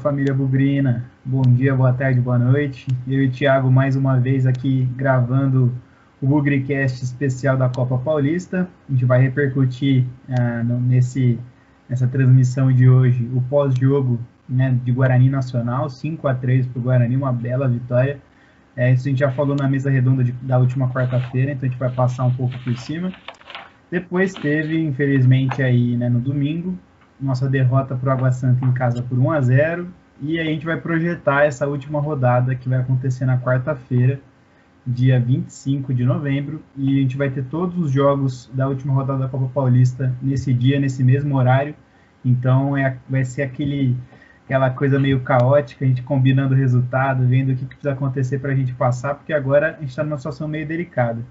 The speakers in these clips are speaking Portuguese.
família Bugrina. Bom dia, boa tarde, boa noite. Eu e o Thiago mais uma vez aqui gravando o Bugricast especial da Copa Paulista. A gente vai repercutir nessa transmissão de hoje o pós-jogo, né, de Guarani Nacional, 5-3 para o Guarani, uma bela vitória. Isso a gente já falou na mesa redonda da última quarta-feira, então a gente vai passar um pouco por cima. Depois teve, infelizmente, aí, né, no domingo, nossa derrota para o Água Santa em casa por 1-0, e aí a gente vai projetar essa última rodada que vai acontecer na quarta-feira, dia 25 de novembro, e a gente vai ter todos os jogos da última rodada da Copa Paulista nesse dia, nesse mesmo horário. Então vai ser aquela coisa meio caótica, a gente combinando o resultado, vendo o que precisa acontecer para a gente passar, porque agora a gente está numa situação meio delicada.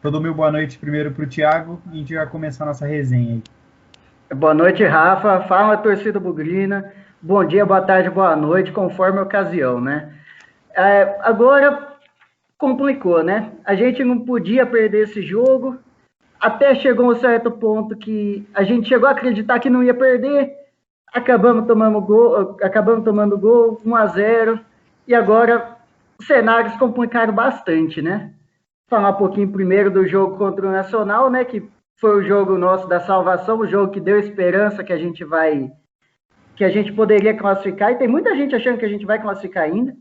Todo meu boa noite primeiro para o Thiago e a gente vai começar a nossa resenha aí. Boa noite, Rafa. Fala, torcida bugrina. Bom dia, boa tarde, boa noite, conforme a ocasião, né? Agora complicou, né? A gente não podia perder esse jogo. Até chegou um certo ponto que a gente chegou a acreditar que não ia perder. Acabamos tomando gol, 1-0. E agora os cenários complicaram bastante, né? Falar um pouquinho primeiro do jogo contra o Nacional, né? Que foi o jogo nosso da salvação, o jogo que deu esperança que a gente poderia classificar, e tem muita gente achando que a gente vai classificar ainda.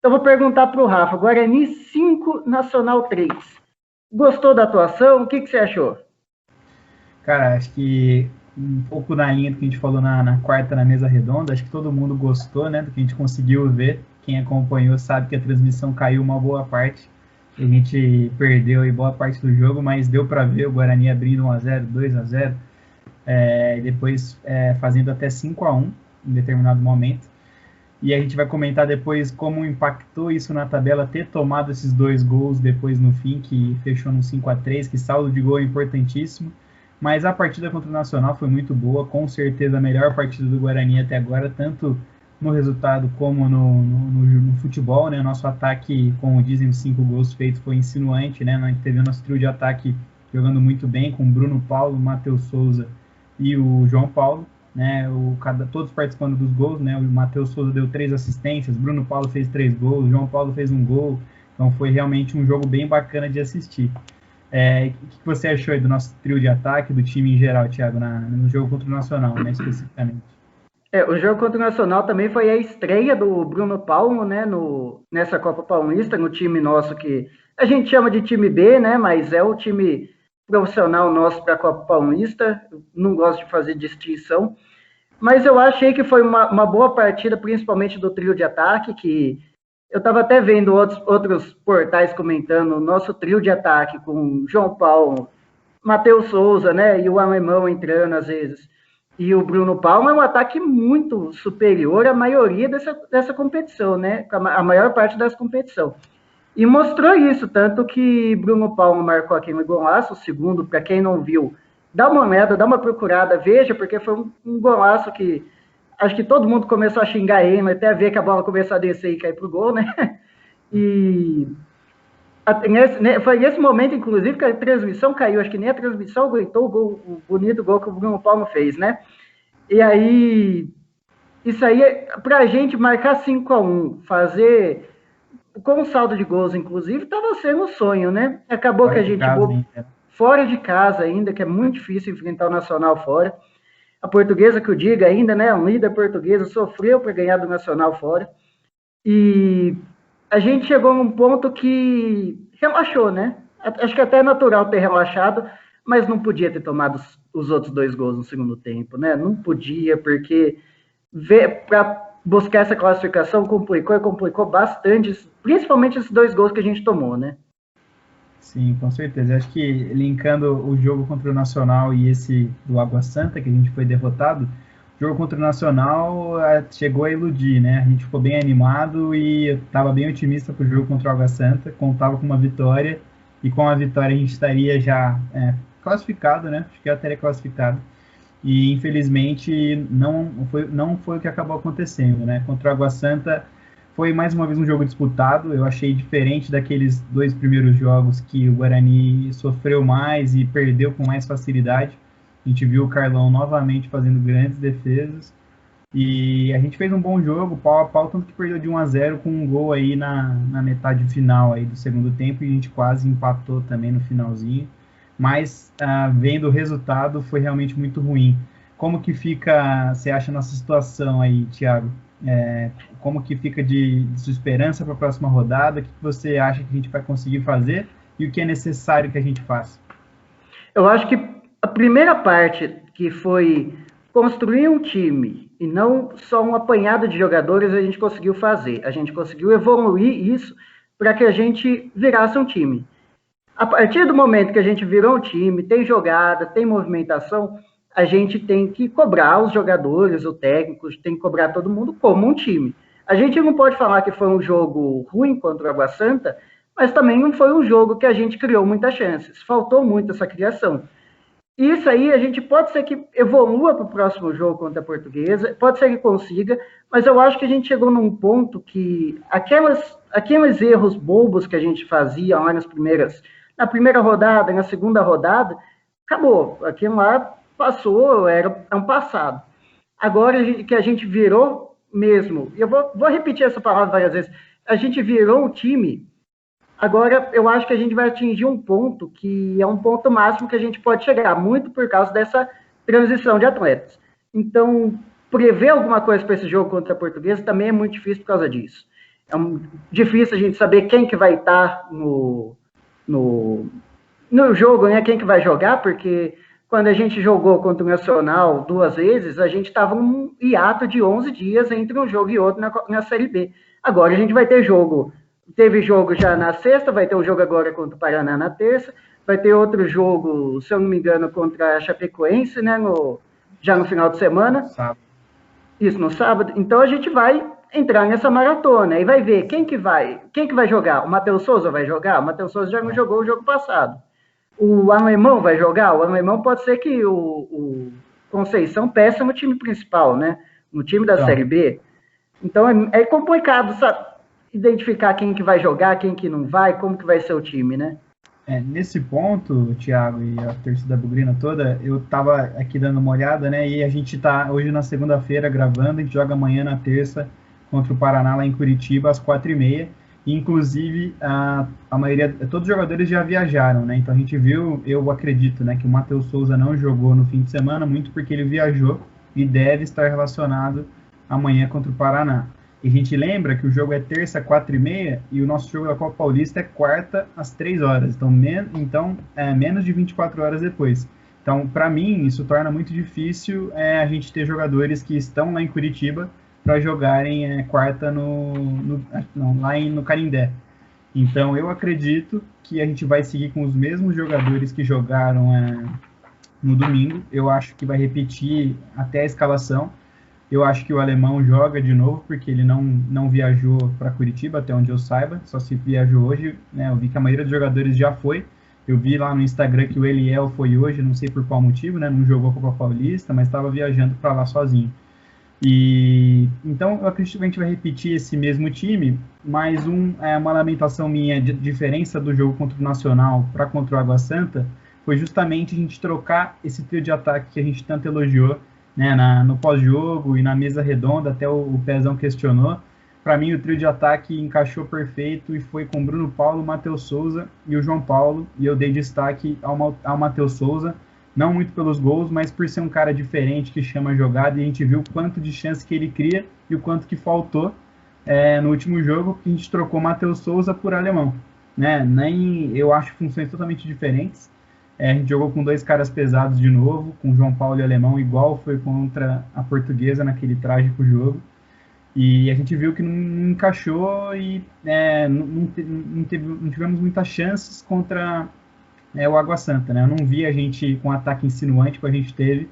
Então vou perguntar para o Rafa, Guarani 5, Nacional 3. Gostou da atuação? O que você achou? Cara, acho que um pouco na linha do que a gente falou na quarta, na mesa redonda, acho que todo mundo gostou, né, do que a gente conseguiu ver. Quem acompanhou sabe que a transmissão caiu uma boa parte. A gente perdeu aí boa parte do jogo, mas deu para ver o Guarani abrindo 1-0, 2-0, depois fazendo até 5-1 em determinado momento. E a gente vai comentar depois como impactou isso na tabela, ter tomado esses 2 gols depois no fim, que fechou no 5-3, que saldo de gol é importantíssimo. Mas a partida contra o Nacional foi muito boa, com certeza a melhor partida do Guarani até agora, tanto no resultado como no futebol, né? Nosso ataque, como dizem, os 5 gols feitos foi insinuante, né? Nós teve o nosso trio de ataque jogando muito bem, com o Bruno Paulo, o Matheus Souza e o João Paulo, né? Todos participando dos gols, né? O Matheus Souza deu 3 assistências, Bruno Paulo fez 3 gols, o João Paulo fez 1 gol, então foi realmente um jogo bem bacana de assistir. O que você achou aí do nosso trio de ataque, do time em geral, Thiago, no jogo contra o Nacional, né, especificamente? O jogo contra o Nacional também foi a estreia do Bruno Paulo, né, nessa Copa Paulista, no time nosso que a gente chama de time B, né, mas é o time profissional nosso para a Copa Paulista. Não gosto de fazer distinção, mas eu achei que foi uma boa partida, principalmente do trio de ataque, que eu estava até vendo outros portais comentando o nosso trio de ataque com João Paulo, Matheus Souza, né, e o Alemão entrando às vezes, e o Bruno Paulo, é um ataque muito superior à maioria dessa competição, né, a maior parte dessa competição. E mostrou isso, tanto que Bruno Paulo marcou aquele golaço, o segundo, para quem não viu, dá uma olhada, dá uma procurada, veja, porque foi um golaço que acho que todo mundo começou a xingar ele, até ver que a bola começou a descer e cair pro gol, né? E foi nesse momento, inclusive, que a transmissão caiu, acho que nem a transmissão aguentou o bonito gol que o Bruno Paulo fez, né? E aí, isso aí, pra gente marcar 5-1, fazer com um saldo de gols, inclusive, estava sendo um sonho, né? Acabou que a gente fora de casa ainda, que é muito difícil enfrentar o Nacional fora. A Portuguesa, que eu diga ainda, né? A líder portuguesa sofreu para ganhar do Nacional fora. E a gente chegou num ponto que relaxou, né? Acho que até é natural ter relaxado, mas não podia ter tomado os outros 2 gols no segundo tempo, né? Não podia, porque para buscar essa classificação complicou bastante, principalmente esses 2 gols que a gente tomou, né? Sim, com certeza. Acho que linkando o jogo contra o Nacional e esse do Água Santa, que a gente foi derrotado, o jogo contra o Nacional chegou a iludir, né? A gente ficou bem animado e estava bem otimista para o jogo contra o Água Santa, contava com uma vitória, e com a vitória a gente estaria já classificado, né? Acho que já estaria classificado. E infelizmente não foi o que acabou acontecendo, né? Contra o Água Santa foi mais uma vez um jogo disputado. Eu achei diferente daqueles 2 primeiros jogos que o Guarani sofreu mais e perdeu com mais facilidade. A gente viu o Carlão novamente fazendo grandes defesas. E a gente fez um bom jogo, pau a pau, tanto que perdeu de 1-0 com um gol aí na metade final aí do segundo tempo, e a gente quase empatou também no finalzinho. Mas vendo o resultado, foi realmente muito ruim. Como que fica, você acha, nossa situação aí, Thiago? Como que fica de sua esperança para a próxima rodada? O que você acha que a gente vai conseguir fazer e o que é necessário que a gente faça? Eu acho que a primeira parte, que foi construir um time e não só um apanhado de jogadores, a gente conseguiu fazer. A gente conseguiu evoluir isso para que a gente virasse um time. A partir do momento que a gente virou um time, tem jogada, tem movimentação, a gente tem que cobrar os jogadores, o técnico, tem que cobrar todo mundo como um time. A gente não pode falar que foi um jogo ruim contra o Água Santa, mas também não foi um jogo que a gente criou muitas chances. Faltou muito essa criação. Isso aí a gente pode ser que evolua para o próximo jogo contra a Portuguesa, pode ser que consiga, mas eu acho que a gente chegou num ponto que aqueles erros bobos que a gente fazia lá na primeira rodada, na segunda rodada, acabou. Aquilo lá passou, é um passado. Agora que a gente virou mesmo, e eu vou repetir essa palavra várias vezes, a gente virou um time. Agora, eu acho que a gente vai atingir um ponto que é um ponto máximo que a gente pode chegar, muito por causa dessa transição de atletas. Então, prever alguma coisa para esse jogo contra a Portuguesa também é muito difícil por causa disso. Difícil a gente saber quem que vai estar no jogo, né? Quem que vai jogar, porque quando a gente jogou contra o Nacional 2 vezes, a gente estava num hiato de 11 dias entre um jogo e outro na Série B. Agora a gente vai ter jogo. Teve jogo já na sexta, vai ter um jogo agora contra o Paraná na terça, vai ter outro jogo, se eu não me engano, contra a Chapecoense, né, já no final de semana. Sábado. Isso, no sábado. Então a gente vai entrar nessa maratona e vai ver quem que vai jogar. O Matheus Souza vai jogar? O Matheus Souza já não jogou o jogo passado. O Alemão vai jogar? O Alemão pode ser que o Conceição peça no time principal, né? No time da Série B. Então é complicado, sabe? Identificar quem que vai jogar, quem que não vai, como que vai ser o time, né? Nesse ponto, Thiago e a torcida bugrina toda, eu tava aqui dando uma olhada, né? E a gente tá hoje na segunda-feira gravando, a gente joga amanhã na terça contra o Paraná lá em Curitiba às 4h30. Inclusive, a maioria, todos os jogadores já viajaram, né? Então a gente viu, eu acredito, né, que o Matheus Souza não jogou no fim de semana, muito porque ele viajou e deve estar relacionado amanhã contra o Paraná. E a gente lembra que o jogo é terça, 4h30, e o nosso jogo da Copa Paulista é quarta, às 3 horas. Então, menos de 24 horas depois. Então, para mim, isso torna muito difícil a gente ter jogadores que estão lá em Curitiba para jogarem quarta lá no Canindé. Então, eu acredito que a gente vai seguir com os mesmos jogadores que jogaram no domingo. Eu acho que vai repetir até a escalação. Eu acho que o Alemão joga de novo, porque ele não viajou para Curitiba, até onde eu saiba, só se viajou hoje, né? Eu vi que a maioria dos jogadores já foi. Eu vi lá no Instagram que o Eliel foi hoje, não sei por qual motivo, né? Não jogou a Copa Paulista, mas estava viajando para lá sozinho. E então eu acredito que a gente vai repetir esse mesmo time, mas uma lamentação minha de diferença do jogo contra o Nacional para contra o Água Santa foi justamente a gente trocar esse trio de ataque que a gente tanto elogiou, né, no pós-jogo e na mesa redonda, até o Pezão questionou. Para mim, o trio de ataque encaixou perfeito e foi com Bruno Paulo, Matheus Souza e o João Paulo, e eu dei destaque ao Matheus Souza, não muito pelos gols, mas por ser um cara diferente que chama a jogada, e a gente viu o quanto de chance que ele cria e o quanto que faltou no último jogo, que a gente trocou Matheus Souza por Alemão. Né? Eu acho funções totalmente diferentes. A gente jogou com dois caras pesados de novo, com João Paulo e Alemão, igual foi contra a Portuguesa naquele trágico jogo. E a gente viu que não encaixou e não tivemos muitas chances contra o Água Santa. Né? Eu não vi a gente com ataque insinuante que a gente teve.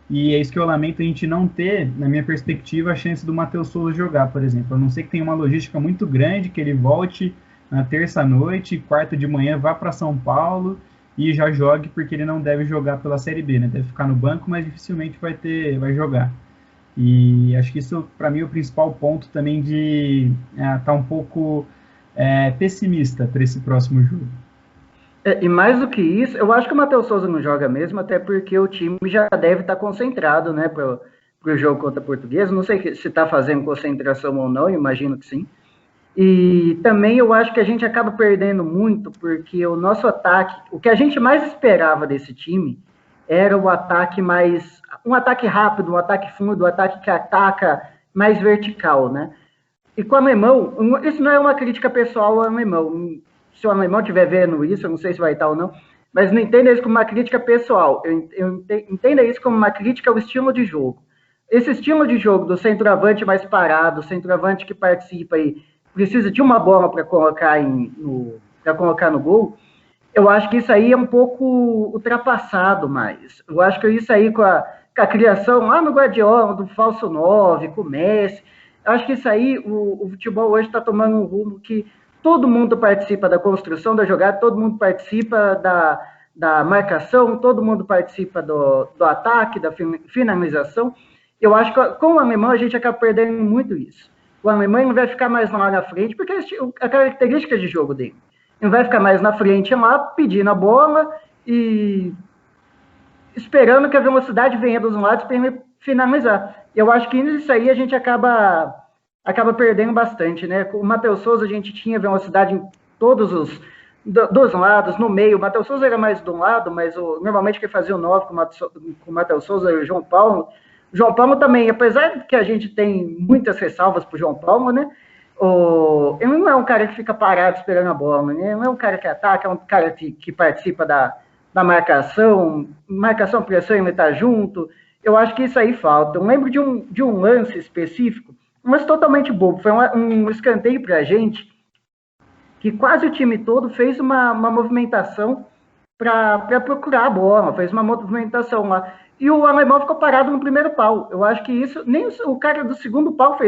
E é isso que eu lamento, a gente não ter, na minha perspectiva, a chance do Matheus Souza jogar, por exemplo. A não ser que tenha uma logística muito grande, que ele volte na terça-noite, quarta de manhã, vá para São Paulo e já jogue, porque ele não deve jogar pela Série B, né? Deve ficar no banco, mas dificilmente vai jogar. E acho que isso, para mim, é o principal ponto também de estar um pouco pessimista para esse próximo jogo. E mais do que isso, eu acho que o Matheus Souza não joga mesmo, até porque o time já deve estar concentrado, né, para o jogo contra a Portuguesa. Não sei se está fazendo concentração ou não, imagino que sim. E também eu acho que a gente acaba perdendo muito, porque o nosso ataque, o que a gente mais esperava desse time era o ataque mais, um ataque rápido, um ataque fundo, um ataque que ataca mais vertical, né? E com o alemão, isso não é uma crítica pessoal ao alemão. Se o alemão estiver vendo isso, eu não sei se vai estar ou não, mas não entenda isso como uma crítica pessoal. Entenda isso como uma crítica ao estilo de jogo. Esse estilo de jogo do centroavante mais parado, centroavante que participa e precisa de uma bola para colocar no gol, eu acho que isso aí é um pouco ultrapassado mais. Eu acho que isso aí com a criação lá no Guardiola, do falso 9, com o Messi, eu acho que isso aí, o futebol hoje está tomando um rumo que todo mundo participa da construção da jogada, todo mundo participa da marcação, todo mundo participa do ataque, da finalização. Eu acho que com o alemão a gente acaba perdendo muito isso. O alemão não vai ficar mais lá na frente, porque a característica de jogo dele. Ele vai ficar mais na frente lá, pedindo a bola e esperando que a velocidade venha dos lados para ele finalizar. Eu acho que isso aí a gente acaba perdendo bastante, né? Com o Matheus Souza a gente tinha velocidade em todos os dos lados, no meio. O Matheus Souza era mais de um lado, mas normalmente quem fazia o 9 com o Matheus Souza era o João Paulo. O João Paulo também, apesar de que a gente tem muitas ressalvas para o João Paulo, né? Ele não é um cara que fica parado esperando a bola, né? Ele não é um cara que ataca, é um cara que participa da marcação, pressão, ele tá junto. Eu acho que isso aí falta. Eu lembro de um lance específico, mas totalmente bobo. Foi um escanteio pra gente, que quase o time todo fez uma movimentação para procurar a bola, fez uma movimentação lá. E o alemão ficou parado no primeiro pau. Eu acho que isso, nem o cara do segundo pau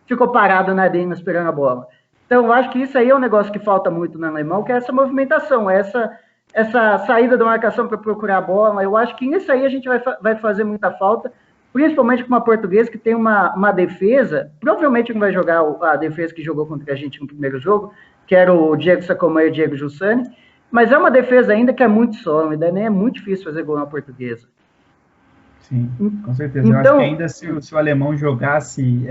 ficou parado na linha esperando a bola. Então, eu acho que isso aí é um negócio que falta muito no alemão, que é essa movimentação, essa saída da marcação para procurar a bola. Eu acho que nisso aí a gente vai fazer muita falta, principalmente com uma Portuguesa que tem uma defesa, provavelmente não vai jogar a defesa que jogou contra a gente no primeiro jogo, que era o Diego Sacomã e o Diego Jussani, mas é uma defesa ainda que é muito sólida, né? É muito difícil fazer gol na Portuguesa. Sim, com certeza. Então, eu acho que ainda se o alemão jogasse...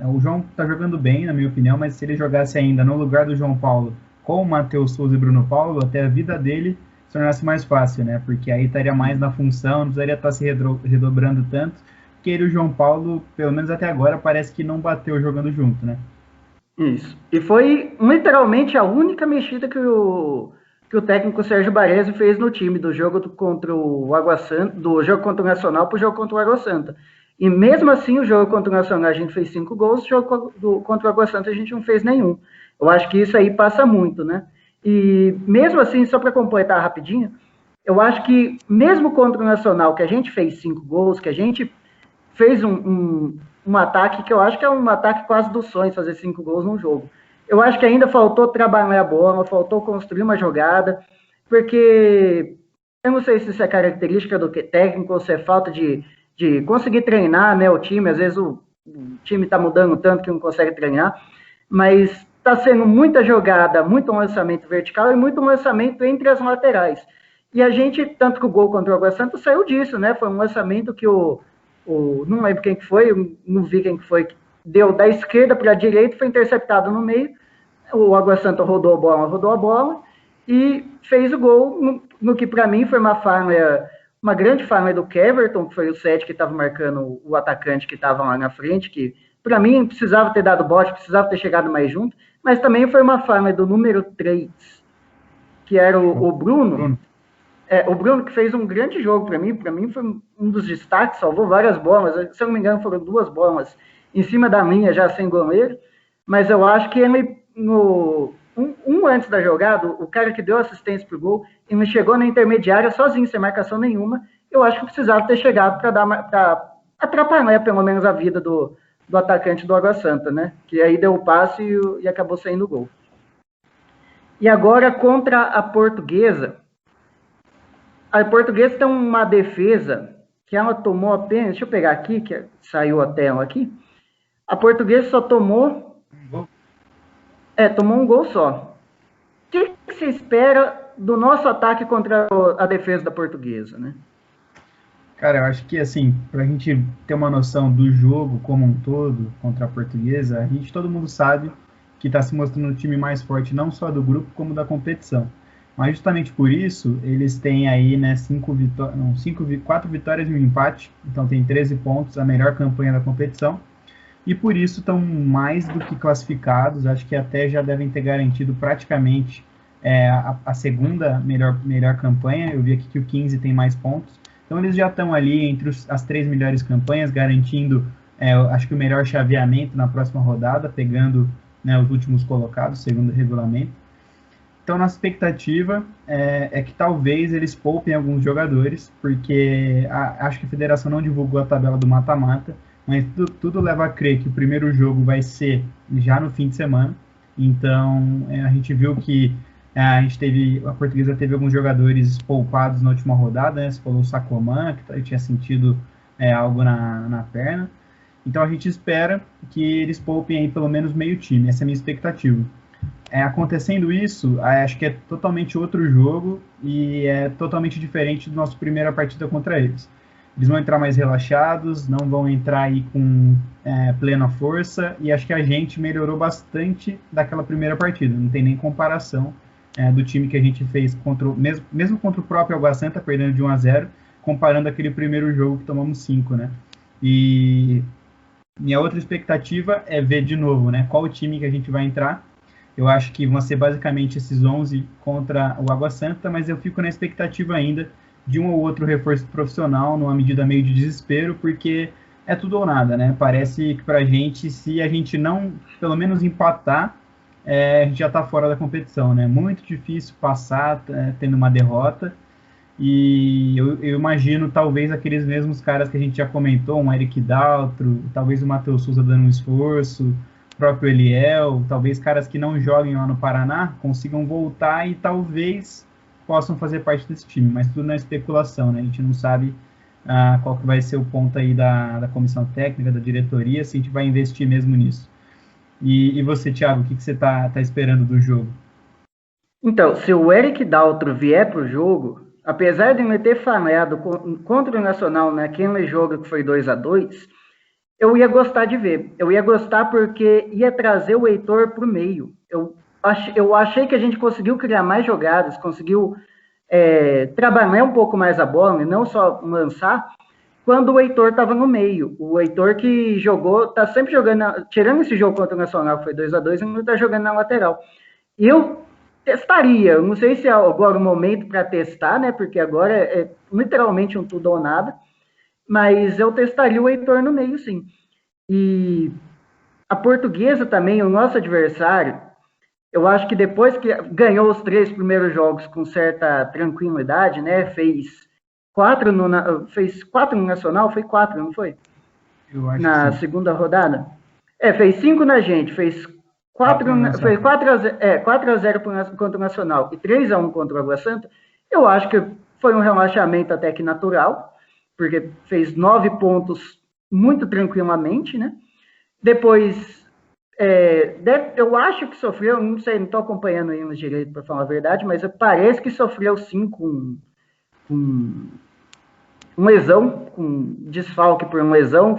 o João tá jogando bem, na minha opinião, mas se ele jogasse ainda no lugar do João Paulo com o Matheus Souza e Bruno Paulo, até a vida dele se tornasse mais fácil, né? Porque aí estaria mais na função, não precisaria estar se redobrando tanto, porque ele e o João Paulo, pelo menos até agora, parece que não bateu jogando junto, né? Isso. E foi literalmente a única mexida que o técnico Sérgio Baresi fez no time do jogo contra o Água Santa, do jogo contra o Nacional para o jogo contra o Água Santa. E mesmo assim, o jogo contra o Nacional a gente fez 5 gols, o jogo contra o Água Santa a gente não fez nenhum. Eu acho que isso aí passa muito, né? E mesmo assim, só para completar rapidinho, eu acho que mesmo contra o Nacional, que a gente fez 5 gols, que a gente fez um ataque que eu acho que é um ataque quase dos sonhos, fazer 5 gols num jogo. Eu acho que ainda faltou trabalhar a bola, faltou construir uma jogada, porque eu não sei se isso é característica do técnico ou se é falta de conseguir treinar, né, o time. Às vezes o time está mudando tanto que não consegue treinar, mas está sendo muita jogada, muito lançamento vertical e muito lançamento entre as laterais. E a gente, tanto que o gol contra o Água Santa saiu disso, né? Foi um lançamento que não lembro quem que foi, não vi quem que foi, que deu da esquerda para a direita, foi interceptado no meio, o Água Santa rodou a bola e fez o gol, no que para mim foi uma grande falha do Keverton, que foi o 7 que estava marcando o atacante que estava lá na frente, que para mim precisava ter dado bote, precisava ter chegado mais junto, mas também foi uma falha do número 3, que era o Bruno. O Bruno que fez um grande jogo para mim foi um dos destaques, salvou várias bolas, se eu não me engano foram 2 bolas em cima da linha já sem goleiro, mas eu acho que ele, antes da jogada, o cara que deu assistência pro gol, ele chegou na intermediária sozinho, sem marcação nenhuma, eu acho que precisava ter chegado para atrapalhar pelo menos a vida do atacante do Água Santa, né, que aí deu o passe e acabou saindo o gol. E agora contra a Portuguesa tem uma defesa que ela tomou apenas... Deixa eu pegar aqui, que saiu a tela aqui. A Portuguesa só tomou... tomou um gol só. O que se espera do nosso ataque contra a defesa da Portuguesa, né? Cara, eu acho que, assim, para a gente ter uma noção do jogo como um todo contra a Portuguesa, todo mundo sabe que está se mostrando o time mais forte não só do grupo, como da competição. Mas justamente por isso, eles têm aí, né, quatro vitórias e um empate, então tem 13 pontos, a melhor campanha da competição, e por isso estão mais do que classificados, acho que até já devem ter garantido praticamente a segunda melhor campanha. Eu vi aqui que o 15 tem mais pontos, então eles já estão ali entre as três melhores campanhas, garantindo, acho que o melhor chaveamento na próxima rodada, pegando, né, os últimos colocados, segundo o regulamento. Então, nossa expectativa é que talvez eles poupem alguns jogadores, porque acho que a federação não divulgou a tabela do mata-mata, mas tudo leva a crer que o primeiro jogo vai ser já no fim de semana. Então, a gente viu que a Portuguesa teve alguns jogadores poupados na última rodada, né? Você falou o Sacomã, que tinha sentido algo na perna. Então, a gente espera que eles poupem aí pelo menos meio time, essa é a minha expectativa. Acontecendo isso, acho que é totalmente outro jogo e é totalmente diferente do nosso primeira partida contra eles. Eles vão entrar mais relaxados, não vão entrar aí com plena força, e acho que a gente melhorou bastante daquela primeira partida, não tem nem comparação do time que a gente fez mesmo contra o próprio Água Santa, perdendo de 1-0, comparando aquele primeiro jogo que tomamos 5, né? E minha outra expectativa é ver de novo, né, qual o time que a gente vai entrar. Eu acho que vão ser basicamente esses 11 contra o Água Santa, mas eu fico na expectativa ainda de um ou outro reforço profissional, numa medida meio de desespero, porque é tudo ou nada, né? Parece que pra gente, se a gente não, pelo menos empatar, a gente já tá fora da competição, né? Muito difícil passar tendo uma derrota, e eu imagino talvez aqueles mesmos caras que a gente já comentou, um Eric Daltro, talvez o Matheus Souza dando um esforço, o próprio Eliel, talvez caras que não joguem lá no Paraná consigam voltar e talvez possam fazer parte desse time, mas tudo na especulação, né? A gente não sabe qual que vai ser o ponto aí da comissão técnica, da diretoria, se a gente vai investir mesmo nisso. E você, Thiago, o que você tá esperando do jogo? Então, se o Eric Daltro vier para o jogo, apesar de ele ter falhado contra o Nacional naquele jogo que foi 2-2, eu ia gostar de ver. Eu ia gostar porque ia trazer o Heitor para o meio. Eu achei que a gente conseguiu criar mais jogadas, conseguiu trabalhar um pouco mais a bola, e não só lançar, quando o Heitor estava no meio. O Heitor que jogou, tá sempre jogando, tirando esse jogo contra o Nacional, que foi 2-2, ele não tá jogando na lateral. E eu testaria, não sei se é agora o momento para testar, né? Porque agora é literalmente um tudo ou nada, mas eu testaria o Heitor no meio, sim. E a Portuguesa também, o nosso adversário, eu acho que depois que ganhou os 3 primeiros jogos com certa tranquilidade, né? Fez 4 no Nacional, foi 4, não foi? Eu acho que Na sim. segunda rodada. Fez 5 na gente, fez 4, foi 4-0 contra o Nacional e 3-1 contra o Água Santa. Eu acho que foi um relaxamento até que natural, porque fez 9 pontos muito tranquilamente, né? Depois, eu acho que sofreu, não sei, não estou acompanhando ainda direito, para falar a verdade, mas parece que sofreu sim com lesão, com desfalque por lesão.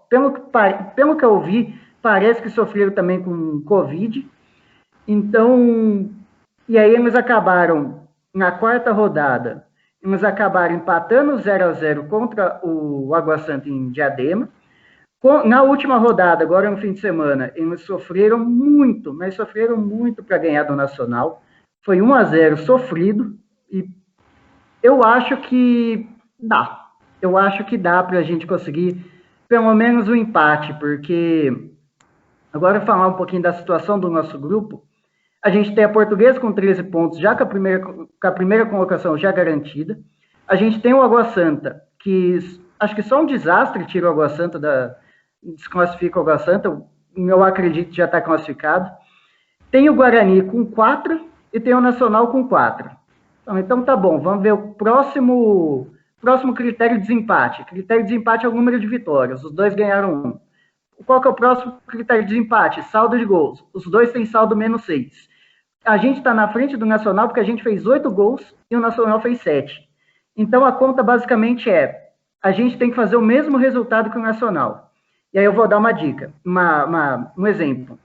Pelo que eu vi, parece que sofreram também com Covid. Então, e aí eles acabaram, na quarta rodada, eles acabaram empatando 0-0 contra o Água Santa em Diadema. Na última rodada, agora no fim de semana, eles sofreram muito, mas sofreram muito para ganhar do Nacional. Foi 1-0 sofrido, e eu acho que dá. Eu acho que dá para a gente conseguir pelo menos um empate, porque agora falar um pouquinho da situação do nosso grupo. A gente tem a Portuguesa com 13 pontos, já com a primeira colocação já garantida. A gente tem o Água Santa, que acho que só um desastre tira o Água Santa, desclassifica o Água Santa, eu acredito que já está classificado. Tem o Guarani com 4 e tem o Nacional com 4. Então tá bom, vamos ver o próximo critério de desempate. O critério de desempate é o número de vitórias, os dois ganharam 1. Qual que é o próximo critério de desempate? Saldo de gols. Os dois têm saldo menos 6. A gente está na frente do Nacional porque a gente fez 8 gols e o Nacional fez 7. Então a conta basicamente é: a gente tem que fazer o mesmo resultado que o Nacional. E aí eu vou dar uma dica, um exemplo.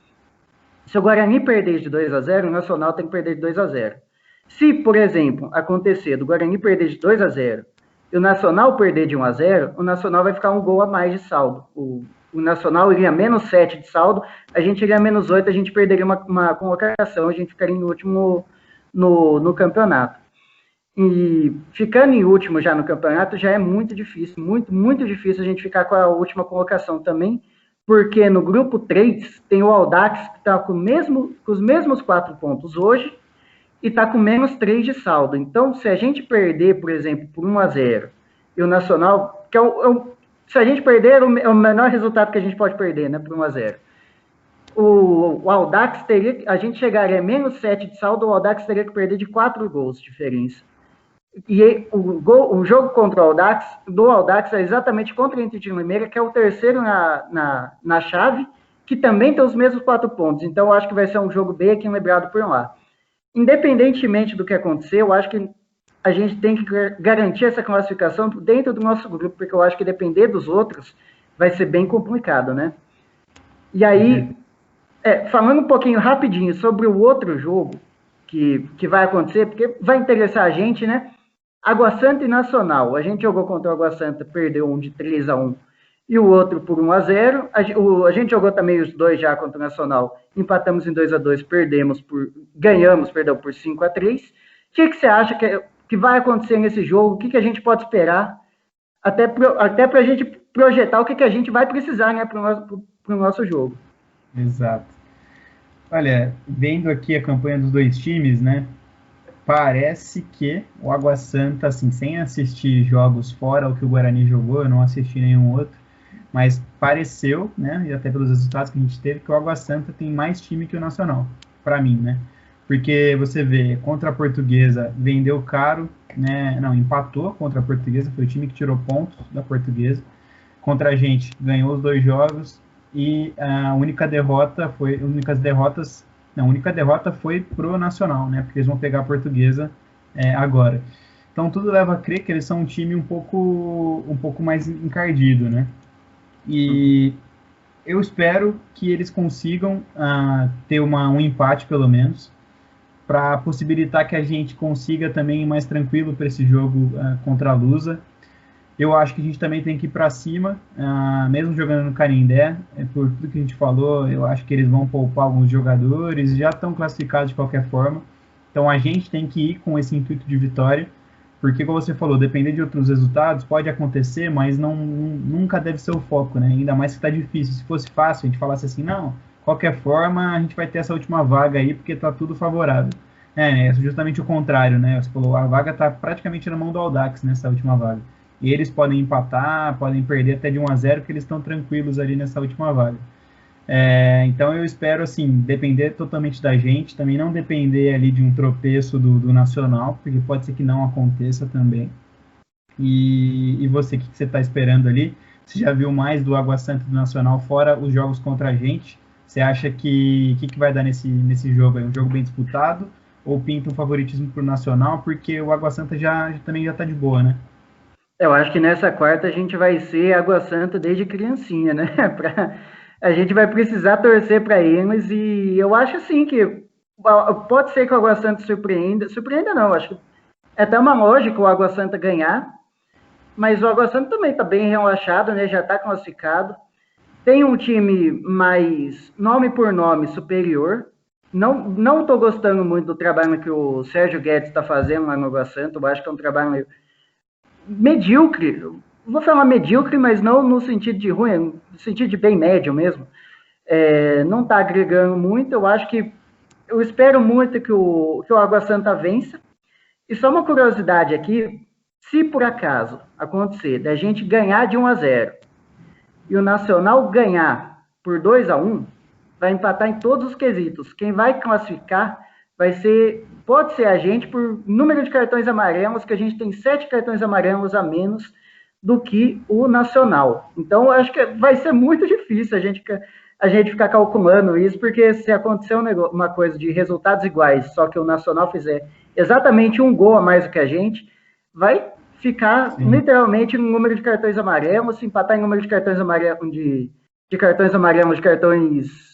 Se o Guarani perder de 2-0, o Nacional tem que perder de 2-0. Se, por exemplo, acontecer do Guarani perder de 2-0 e o Nacional perder de 1-0, o Nacional vai ficar um gol a mais de saldo. O Nacional iria menos 7 de saldo, a gente iria menos 8, a gente perderia uma colocação, a gente ficaria em último no campeonato. E ficando em último já no campeonato já é muito difícil, muito difícil a gente ficar com a última colocação também, porque no grupo 3 tem o Audax que está com os mesmos 4 pontos hoje e está com menos 3 de saldo. Então, se a gente perder, por exemplo, por 1-0, e o Nacional, que se a gente perder, é o menor resultado que a gente pode perder, né, por 1-0. O Audax teria, a gente chegaria a menos 7 de saldo, o Audax teria que perder de 4 gols de diferença. E o jogo contra o Audax, é exatamente contra o Inter de Limeira, que é o terceiro na chave, que também tem os mesmos 4 pontos. Então, eu acho que vai ser um jogo bem equilibrado por lá. Independentemente do que acontecer, eu acho que a gente tem que garantir essa classificação dentro do nosso grupo, porque eu acho que depender dos outros vai ser bem complicado, né? E aí, falando um pouquinho rapidinho sobre o outro jogo que vai acontecer, porque vai interessar a gente, né? Água Santa e Nacional. A gente jogou contra o Água Santa, perdeu um de 3-1 e o outro por 1-0. A gente jogou também os dois já contra o Nacional, empatamos em 2-2, ganhamos por 5-3. O que você acha que vai acontecer nesse jogo? O que a gente pode esperar? Até para a gente projetar o que a gente vai precisar, né, para o nosso jogo. Exato. Olha, vendo aqui a campanha dos dois times, né, parece que o Água Santa, assim, sem assistir jogos fora o que o Guarani jogou, eu não assisti nenhum outro, mas pareceu, né, e até pelos resultados que a gente teve, que o Água Santa tem mais time que o Nacional, para mim, né, porque você vê, contra a Portuguesa, vendeu caro, né, não, empatou contra a Portuguesa, foi o time que tirou pontos da Portuguesa, contra a gente, ganhou os 2 jogos, e a única derrota foi pro Nacional, né? Porque eles vão pegar a Portuguesa agora. Então tudo leva a crer que eles são um time um pouco mais encardido, né? E eu espero que eles consigam ter um empate pelo menos, para possibilitar que a gente consiga também ir mais tranquilo para esse jogo contra a Lusa. Eu acho que a gente também tem que ir para cima, mesmo jogando no Canindé, por tudo que a gente falou, eu acho que eles vão poupar alguns jogadores, já estão classificados de qualquer forma, então a gente tem que ir com esse intuito de vitória, porque como você falou, depender de outros resultados pode acontecer, mas nunca deve ser o foco, né? Ainda mais que está difícil. Se fosse fácil, a gente falasse assim, não, qualquer forma a gente vai ter essa última vaga aí, porque está tudo favorável. É justamente o contrário, né? Você falou, a vaga está praticamente na mão do Audax nessa última vaga. E eles podem empatar, podem perder até de 1-0, que eles estão tranquilos ali nessa última vaga. Então eu espero, assim, depender totalmente da gente, também não depender ali de um tropeço do Nacional, porque pode ser que não aconteça também. E você, o que você está esperando ali? Você já viu mais do Água Santa do Nacional, fora os jogos contra a gente? Você acha que vai dar nesse jogo aí? Um jogo bem disputado? Ou pinta um favoritismo para o Nacional? Porque o Água Santa também já está de boa, né? Eu acho que nessa quarta a gente vai ser Água Santa desde criancinha, né? A gente vai precisar torcer para eles e eu acho assim que pode ser que o Água Santa surpreenda não, acho que é até uma lógica o Água Santa ganhar, mas o Água Santa também está bem relaxado, né? Já está classificado, tem um time mais nome por nome superior. Não estou gostando muito do trabalho que o Sérgio Guedes está fazendo lá no Água Santa, eu acho que é um trabalho medíocre, vou falar medíocre, mas não no sentido de ruim, no sentido de bem médio mesmo. Não está agregando muito, eu espero muito que o Água Santa vença. E só uma curiosidade aqui, se por acaso acontecer da gente ganhar de 1-0 e o Nacional ganhar por 2-1, vai empatar em todos os quesitos. Quem vai classificar pode ser a gente por número de cartões amarelos, que a gente tem 7 cartões amarelos a menos do que o Nacional. Então, eu acho que vai ser muito difícil a gente ficar calculando isso, porque se acontecer uma coisa de resultados iguais, só que o Nacional fizer exatamente um gol a mais do que a gente, vai ficar literalmente no número de cartões amarelos, se empatar em número de cartões amarelos, de cartões amarelos, de cartões.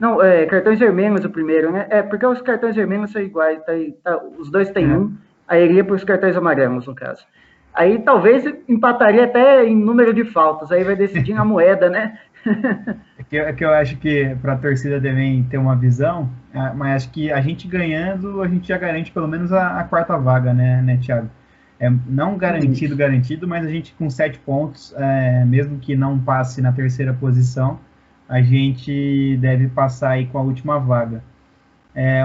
Não, cartões vermelhos o primeiro, né? Porque os cartões vermelhos são iguais, os dois têm um, aí iria para os cartões amarelos, no caso. Aí talvez empataria até em número de faltas, aí vai decidir na moeda, né? É que eu acho que para a torcida devem ter uma visão, mas acho que a gente ganhando, a gente já garante pelo menos a quarta vaga, né, Thiago? Não garantido, mas a gente com 7 pontos, mesmo que não passe na terceira posição, a gente deve passar aí com a última vaga.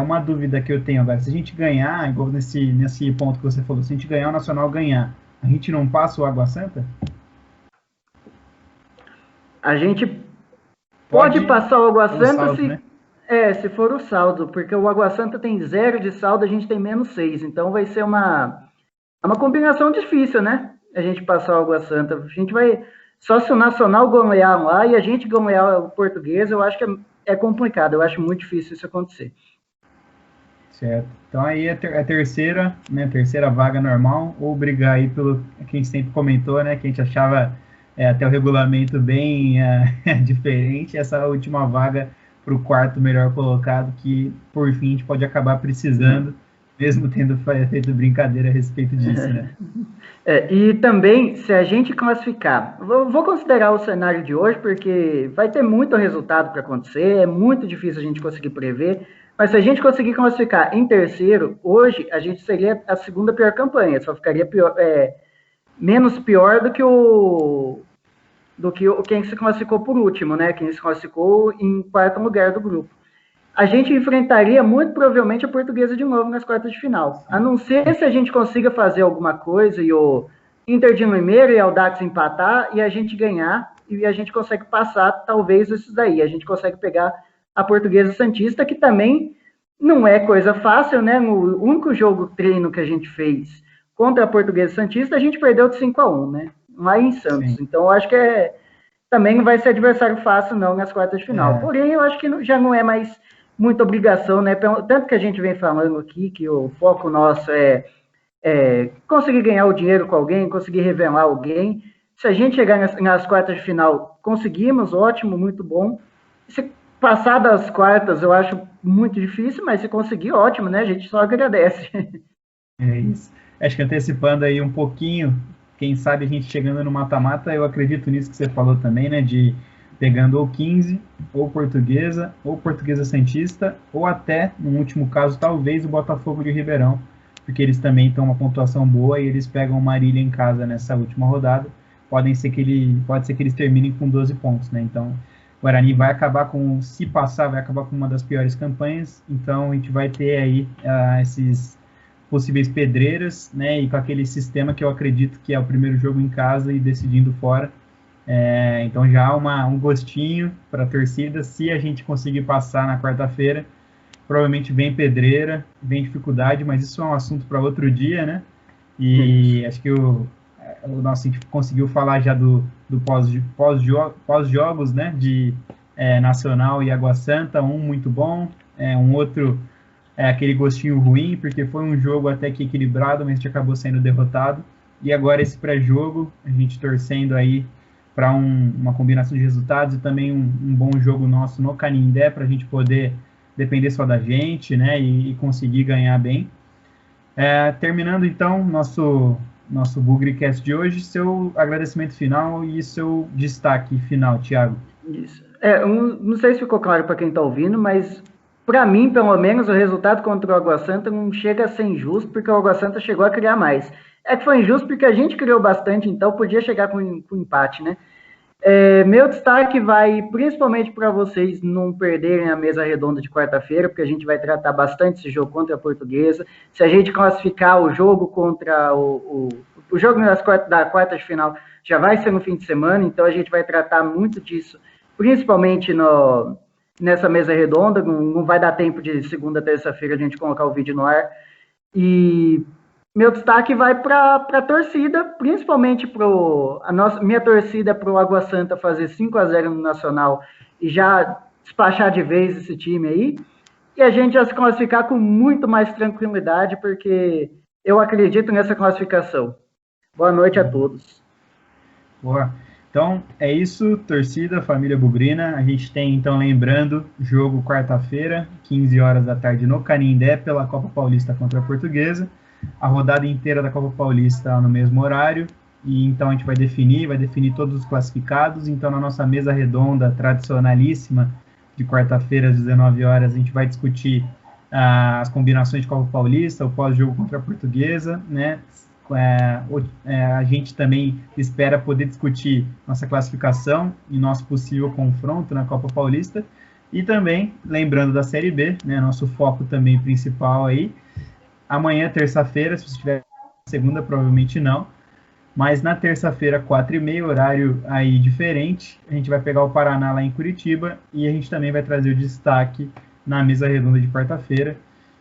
Uma dúvida que eu tenho agora, se a gente ganhar, igual nesse ponto que você falou, se a gente ganhar o Nacional ganhar, a gente não passa o Água Santa? A gente pode passar o Água Santa saldo, se, né? Se for o saldo, porque o Água Santa tem 0 de saldo, a gente tem menos 6, então vai ser uma combinação difícil, né? A gente passar o Água Santa. A gente vai. Só se o Nacional golear lá e a gente golear o Português, eu acho que é complicado. Eu acho muito difícil isso acontecer. Certo. Então aí a terceira, né? Terceira vaga normal, ou brigar aí pelo que a gente sempre comentou, né? Que a gente achava até o regulamento bem diferente, essa última vaga para o quarto melhor colocado, que por fim a gente pode acabar precisando, mesmo tendo feito brincadeira a respeito disso, né? E também, se a gente classificar, vou considerar o cenário de hoje, porque vai ter muito resultado para acontecer, é muito difícil a gente conseguir prever, mas se a gente conseguir classificar em terceiro, hoje a gente seria a segunda pior campanha, só ficaria menos pior do que quem se classificou por último, né? Quem se classificou em quarto lugar do grupo. A gente enfrentaria muito provavelmente a Portuguesa de novo nas quartas de final. A não ser se a gente consiga fazer alguma coisa e o Inter de Limeira e o Audax empatar e a gente ganhar e a gente consegue passar talvez esses daí. A gente consegue pegar a Portuguesa Santista, que também não é coisa fácil, né? No único jogo treino que a gente fez contra a Portuguesa Santista, a gente perdeu de 5-1, né? Lá em Santos. Sim. Então, eu acho que também não vai ser adversário fácil, não, nas quartas de final. Porém, eu acho que já não é mais muita obrigação, né? Tanto que a gente vem falando aqui que o foco nosso é conseguir ganhar o dinheiro com alguém, conseguir revelar alguém. Se a gente chegar nas quartas de final, conseguimos, ótimo, muito bom. Se passar das quartas, eu acho muito difícil, mas se conseguir, ótimo, né? A gente só agradece. É isso. Acho que antecipando aí um pouquinho, quem sabe a gente chegando no mata-mata, eu acredito nisso que você falou também, né? De pegando ou 15, ou Portuguesa Santista, ou até, no último caso, talvez o Botafogo de Ribeirão, porque eles também estão uma pontuação boa e eles pegam o Marília em casa nessa última rodada. Pode ser que eles terminem com 12 pontos, né? Então, o Guarani vai acabar se passar, vai acabar com uma das piores campanhas. Então, a gente vai ter aí esses possíveis pedreiras, né? E com aquele sistema que eu acredito que é o primeiro jogo em casa e decidindo fora. Então já há um gostinho para a torcida. Se a gente conseguir passar na quarta-feira, provavelmente vem pedreira, vem dificuldade, mas isso é um assunto para outro dia, né? E acho que a gente conseguiu falar já do pós-jogos, né? De Nacional e Água Santa, um muito bom, um outro aquele gostinho ruim, porque foi um jogo até que equilibrado, mas a gente acabou sendo derrotado. E agora esse pré-jogo, a gente torcendo aí para uma combinação de resultados e também um bom jogo nosso no Canindé, para a gente poder depender só da gente, né, e conseguir ganhar bem. Terminando então nosso Bugrecast de hoje, seu agradecimento final e seu destaque final, Thiago. Isso. Não sei se ficou claro para quem está ouvindo, mas para mim, pelo menos, o resultado contra o Água Santa não chega a ser injusto, porque o Água Santa chegou a criar mais. Que foi injusto porque a gente criou bastante, então podia chegar com empate, né? Meu destaque vai principalmente para vocês não perderem a mesa redonda de quarta-feira, porque a gente vai tratar bastante esse jogo contra a Portuguesa. Se a gente classificar o jogo contra o jogo da quarta de final, já vai ser no fim de semana, então a gente vai tratar muito disso, principalmente nessa mesa redonda. Não vai dar tempo de segunda a terça-feira a gente colocar o vídeo no ar. E meu destaque vai para a torcida, principalmente minha torcida para o Água Santa fazer 5-0 no Nacional e já despachar de vez esse time aí. E a gente já se classificar com muito mais tranquilidade, porque eu acredito nessa classificação. Boa noite a todos. Boa. Então, é isso, torcida, família bugrina. A gente tem, então, lembrando, jogo quarta-feira, 15 horas da tarde no Canindé, pela Copa Paulista contra a Portuguesa. A rodada inteira da Copa Paulista no mesmo horário. E então a gente vai definir todos os classificados. Então, na nossa mesa redonda, tradicionalíssima, de quarta-feira às 19 horas, a gente vai discutir as combinações de Copa Paulista, o pós-jogo contra a Portuguesa, né? A gente também espera poder discutir nossa classificação e nosso possível confronto na Copa Paulista, e também, lembrando da Série B, né, nosso foco também principal aí, amanhã, terça-feira, se você estiver segunda, provavelmente não, mas na terça-feira, 4h30, horário aí diferente, a gente vai pegar o Paraná lá em Curitiba, e a gente também vai trazer o destaque na mesa redonda de quarta-feira.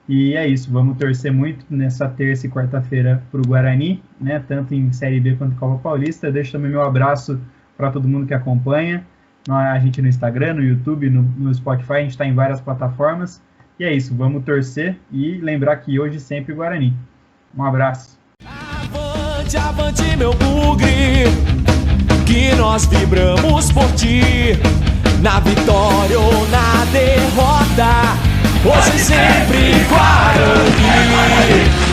E é isso, vamos torcer muito nessa terça e quarta-feira para o Guarani, né, tanto em Série B quanto em Copa Paulista. Deixo também meu abraço para todo mundo que acompanha, a gente no Instagram, no YouTube, no Spotify, a gente está em várias plataformas. E é isso, vamos torcer e lembrar que hoje sempre Guarani. Um abraço. Avante, avante meu bugre, que nós vibramos por ti, na vitória ou na derrota. Hoje sempre Guarani.